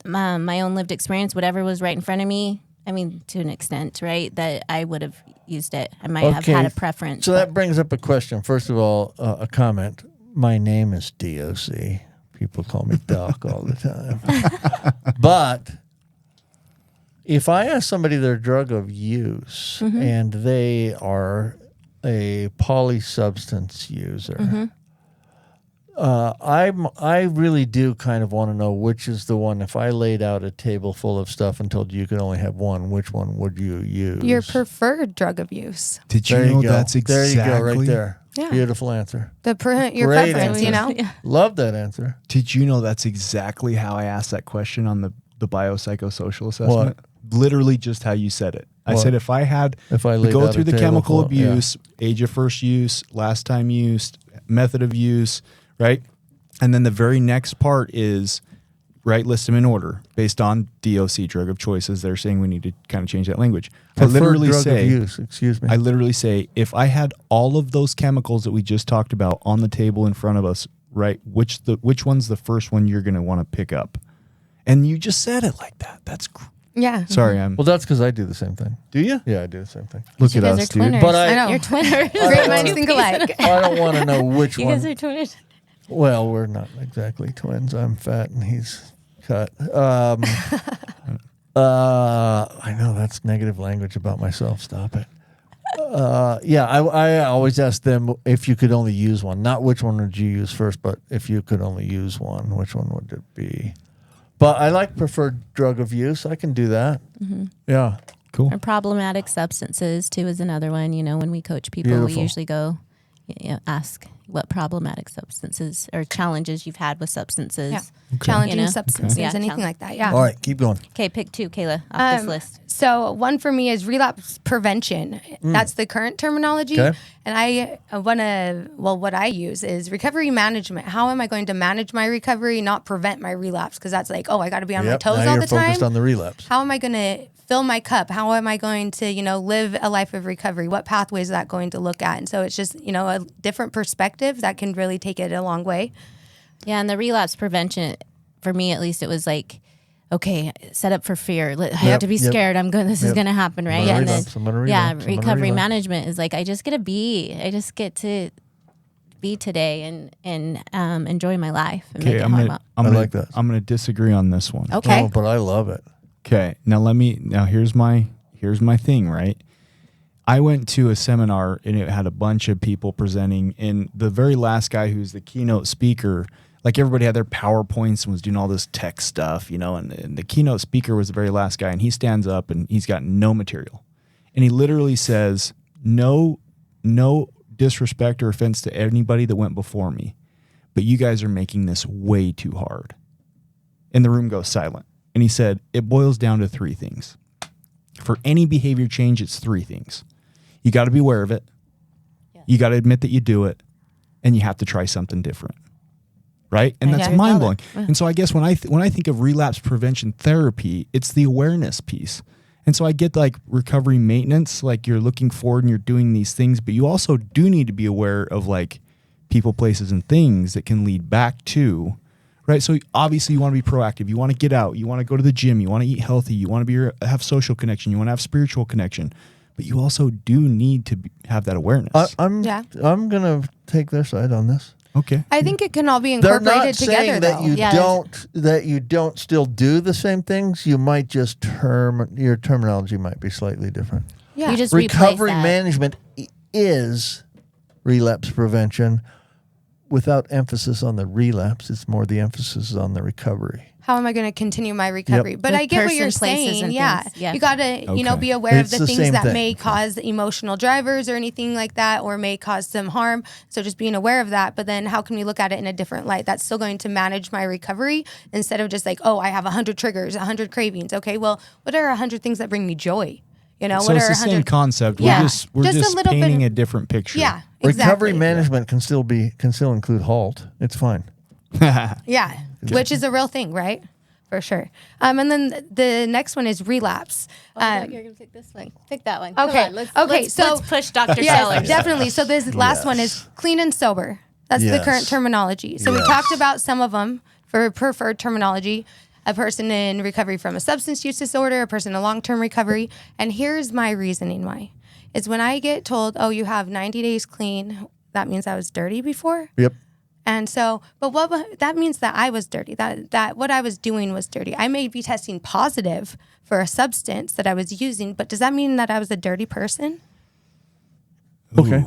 my own lived experience, whatever was right in front of me, I mean, to an extent, right, that I would have used it. I might have had a preference. So that brings up a question. First of all, a comment. My name is DOC. People call me Doc all the time. But if I ask somebody their drug of use and they are a polysubstance user, I really do kind of want to know which is the one. If I laid out a table full of stuff and told you could only have one, which one would you use? Your preferred drug of use. Did you There know you go. that's exactly? There you go, right there. Yeah. Beautiful answer. Your Great preference, answer. you know? Love that answer. Did you know that's exactly how I asked that question on the biopsychosocial assessment? What? Literally just how you said it. I What? said if I laid go out through a the table chemical full- abuse, age of first use, last time used, method of use, right? And then the very next part is, right, list them in order based on DOC, drug of choices. They're saying we need to kind of change that language. Preferred drug of use, excuse me. I literally say, if I had all of those chemicals that we just talked about on the table in front of us, right, which one's the first one you're going to want to pick up? And you just said it like that. That's Yeah. sorry. Well, that's because I do the same thing. Do you? Yeah, I do the same thing. Look You at guys us, are dude. twinners. But I know. You're twinners. Great minds think alike. I don't want to know which You one. guys are twinners. Well, we're not exactly twins. I'm fat and he's cut. I know that's negative language about myself. Stop it. Yeah, I always ask them if you could only use one. Not which one would you use first, but if you could only use one, which one would it be? But I like preferred drug of use. I can do that. Mm-hmm. Yeah. Cool. Or problematic substances too is another one. You know, when we coach people, Beautiful. we usually go ask what problematic substances or challenges you've had with substances. Yeah. Challenging You know? substances, Yeah, anything challenge- like that. Yeah. All right, keep going. Okay, pick two, Kayla, off this list. So one for me is relapse prevention. That's the current terminology. Okay. And what I use is recovery management. How am I going to manage my recovery, not prevent my relapse? Because that's like, I got to be on my toes now all you're the time. focused on the relapse. How am I going to fill my cup? How am I going to, live a life of recovery? What pathways is that going to look at? And so it's just, a different perspective that can really take it a long way. Yeah, and the relapse prevention, for me at least, it was like, okay, set up for fear. I have to be scared. This is going to happen, right? I'm And gonna then, relapse. recovery management is like, I just get to be today and enjoy my life and make it I'm hard. gonna that. I'm gonna disagree on this one. Okay. Oh, but I love it. Okay. Now here's my thing, right? I went to a seminar and it had a bunch of people presenting, and the very last guy who's the keynote speaker, like everybody had their PowerPoints and was doing all this tech stuff, and the keynote speaker was the very last guy, and he stands up and he's got no material. And he literally says, no disrespect or offense to anybody that went before me, but you guys are making this way too hard. And the room goes silent. And he said, it boils down to three things. For any behavior change, it's three things. You got to be aware of it. Yeah. You got to admit that you do it. And you have to try something different. Right? And that's mind blowing. And so I guess when I think of relapse prevention therapy, it's the awareness piece. And so I get like recovery maintenance, like you're looking forward and you're doing these things, but you also do need to be aware of like people, places, and things that can lead back to, right? So obviously you want to be proactive. You want to get out. You want to go to the gym. You want to eat healthy. You want to have social connection. You want to have spiritual connection. But you also do need to have that awareness. I'm going to take their side on this. Okay. I think it can all be They're incorporated not together, saying that though. you don't still do the same things. You might just your terminology might be slightly different. Yeah. You just Recovery replace that. management is relapse prevention without emphasis on the relapse. It's more the emphasis on the recovery. How am I going to continue my recovery? Yep. But With I get what you're person, places, saying. and Yeah. things. Yeah. You got to, be aware It's of the the things same that thing. may cause emotional drivers or anything like that, or may cause some harm. So just being aware of that. But then how can we look at it in a different light? That's still going to manage my recovery instead of just like, I have 100 triggers, 100 cravings. Okay, well, what are 100 things that bring me joy? So what it's are the same 100 concept. Yeah. We're Just a just little bit painting of- a different picture. Yeah, Recovery exactly. management can still include HALT. It's fine. Yeah, which is a real thing, right? For sure. And then the next one is relapse. You're going to pick this one. Pick that one. Okay. Come on, let's push Dr. Yes, Sellers. definitely. So this last one is clean and sober. That's the Yes. current terminology. So we talked about some of them for preferred terminology. A person in recovery from a substance use disorder, a person in long-term recovery. And here's my reasoning why. Is when I get told, you have 90 days clean, that means I was dirty before. Yep. And so, but that means that I was dirty, that what I was doing was dirty. I may be testing positive for a substance that I was using, but does that mean that I was a dirty person? Okay.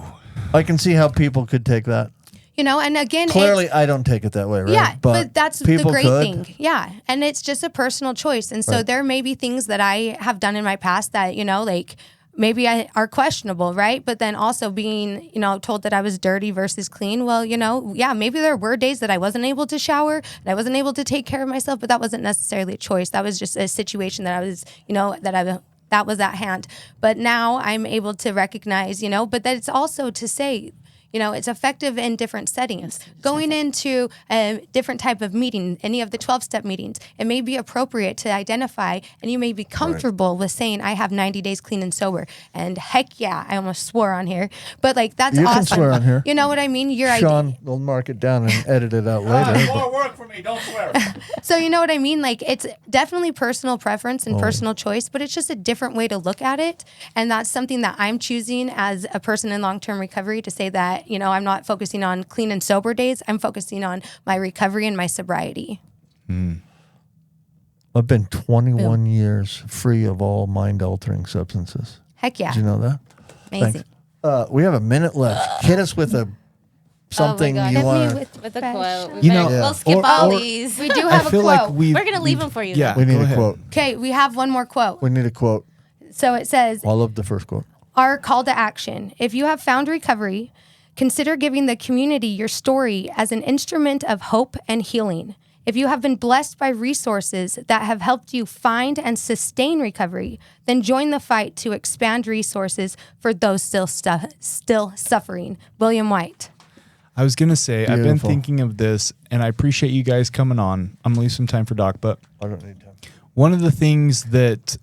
I can see how people could take that. You know, and again, Clearly, I don't take it that way, right? yeah, but that's the people great could. thing. Yeah. And it's just a personal choice. And so Right. there may be things that I have done in my past that, you know, like maybe are questionable, right? But then also being, you know, told that I was dirty versus clean. Well, you know, yeah, maybe there were days that I wasn't able to shower and I wasn't able to take care of myself, but that wasn't necessarily a choice. That was just a situation that I was, you know, that was at hand. But now I'm able to recognize, you know, but that it's also to say, you know, it's effective in different settings. Going into a different type of meeting, any of the 12-step meetings, it may be appropriate to identify, and you may be comfortable with saying, I have 90 days clean and sober. And heck yeah, I almost swore on here. But like, that's You awesome. can swear on here. You know what I mean? Sean will mark it down and edit it out later. More work for me. Don't swear. So you know what I mean? Like, it's definitely personal preference and personal choice, but it's just a different way to look at it. And that's something that I'm choosing as a person in long-term recovery to say that, you know, I'm not focusing on clean and sober days. I'm focusing on my recovery and my sobriety. I've been 21 years free of all mind-altering substances. Heck yeah. Did you know that? Amazing. Thanks. We have a minute left. Hit us with something God. you Hit me want. with a quote. You know, We'll skip all or- these. We do I have a feel quote. like we're We're going to leave them for you. Yeah, We need go a ahead. quote. Okay, we have one more quote. We need a quote. So it says, I love the first quote. our call to action. If you have found recovery, consider giving the community your story as an instrument of hope and healing. If you have been blessed by resources that have helped you find and sustain recovery, then join the fight to expand resources for those still suffering. William White. I was going to say, I've been Beautiful. thinking of this, and I appreciate you guys coming on. I'm going to leave some time for Doc, but I don't need time. one of the things that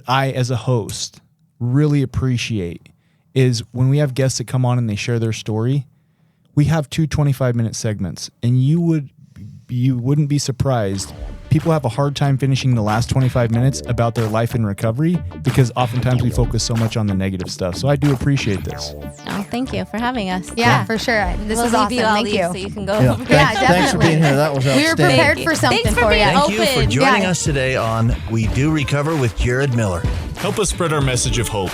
I, as a host, really appreciate is when we have guests that come on and they share their story, we have 2 25-minute segments, and you wouldn't be surprised. People have a hard time finishing the last 25 minutes about their life in recovery because oftentimes we focus so much on the negative stuff. So I do appreciate this. Oh, thank you for having us. Yeah, for sure. This We'll is leave awesome. you all Thank these you. so you can go Yeah. over. Yeah, Thanks for being definitely. here. That was We were outstanding. prepared for something Thanks for for being you. Thank you for Open. joining Yeah. us today on We Do Recover with Jared Miller. Help us spread our message of hope.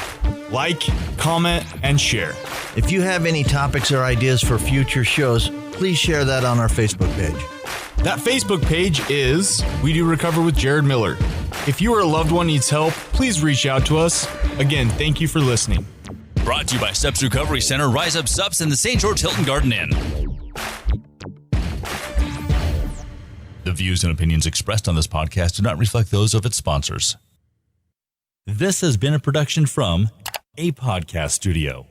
Like, comment, and share. If you have any topics or ideas for future shows, please share that on our Facebook page. That Facebook page is We Do Recover with Jared Miller. If you or a loved one needs help, please reach out to us. Again, thank you for listening. Brought to you by Steps Recovery Center, Rise Up Subs, and the St. George Hilton Garden Inn. The views and opinions expressed on this podcast do not reflect those of its sponsors. This has been a production from a podcast studio.